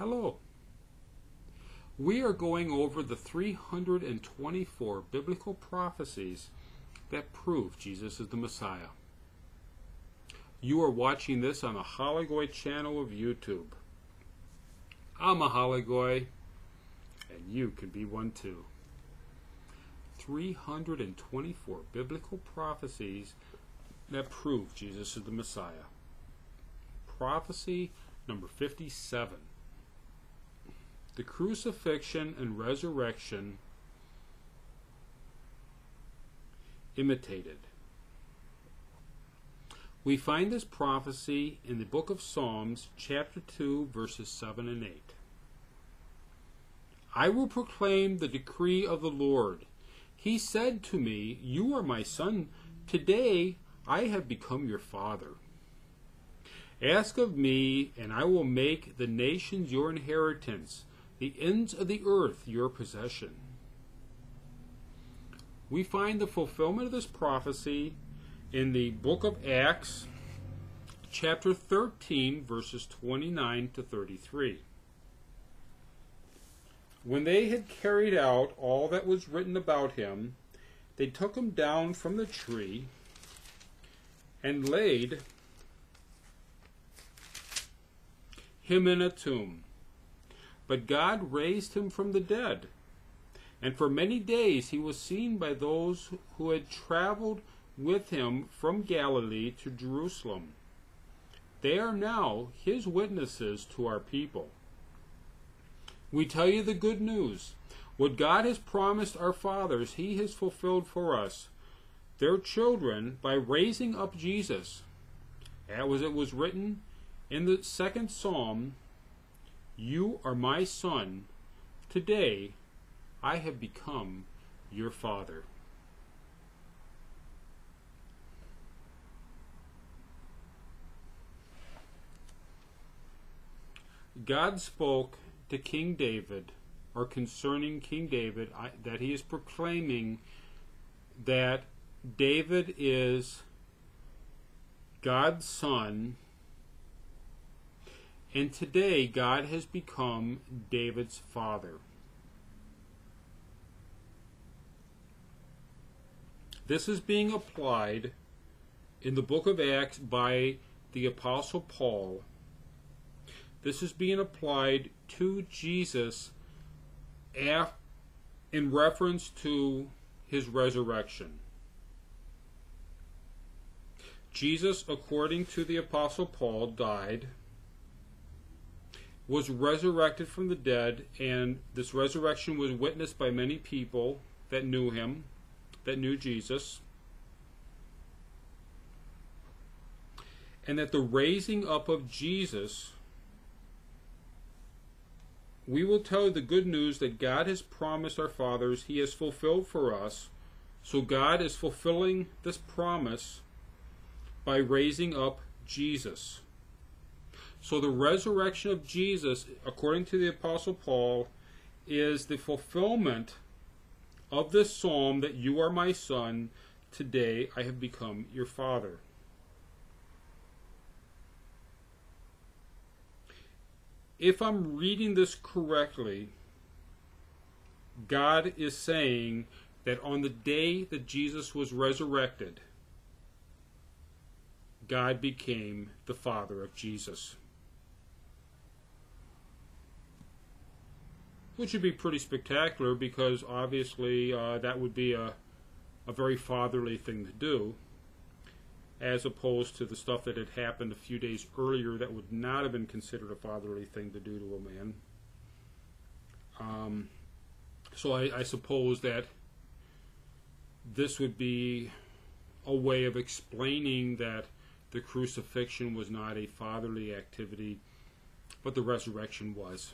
Hello. We are going over the 324 biblical prophecies that prove Jesus is the Messiah. You are watching this on the Halachgoy channel of YouTube. I'm a Halachgoy, and you can be one too. 324 biblical prophecies that prove Jesus is the Messiah. Prophecy number 57. The Crucifixion and Resurrection imitated. We find this prophecy in the book of Psalms, chapter 2, verses 7 and 8. I will proclaim the decree of the Lord. He said to me, "You are my son. Today I have become your father. Ask of me, and I will make the nations your inheritance, the ends of the earth your possession." We find the fulfillment of this prophecy in the book of Acts, chapter 13, verses 29 to 33. When they had carried out all that was written about him, they took him down from the tree and laid him in a tomb. But God raised him from the dead, and for many days he was seen by those who had traveled with him from Galilee to Jerusalem. They are now his witnesses to our people. We tell you the good news. What God has promised our fathers, he has fulfilled for us, their children, by raising up Jesus. As it was written in the second Psalm, "You are my son. Today I have become your father." God spoke to King David, or concerning King David, that he is proclaiming that David is God's son, and today God has become David's father. This is being applied in the book of Acts by the Apostle Paul. This is being applied to Jesus in reference to his resurrection. Jesus, according to the Apostle Paul, died, was resurrected from the dead, and this resurrection was witnessed by many people that knew him, that knew Jesus, and that the raising up of Jesus, we will tell you the good news that God has promised our fathers, he has fulfilled for us. So God is fulfilling this promise by raising up Jesus. So the resurrection of Jesus, according to the Apostle Paul, is the fulfillment of this psalm that "You are my son, today I have become your father." If I'm reading this correctly, God is saying that on the day that Jesus was resurrected, God became the father of Jesus. Which would be pretty spectacular, because obviously that would be a very fatherly thing to do, as opposed to the stuff that had happened a few days earlier that would not have been considered a fatherly thing to do to a man. So I suppose that this would be a way of explaining that the crucifixion was not a fatherly activity, but the resurrection was.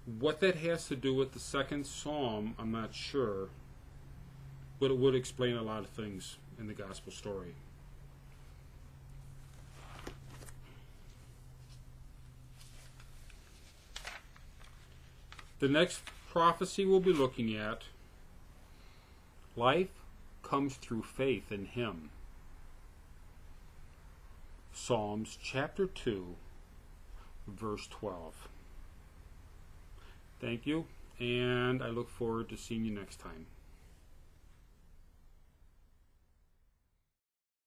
What that has to do with the second psalm, I'm not sure, but it would explain a lot of things in the gospel story. The next prophecy we'll be looking at, life comes through faith in him. Psalms chapter 2, verse 12. Thank you, and I look forward to seeing you next time.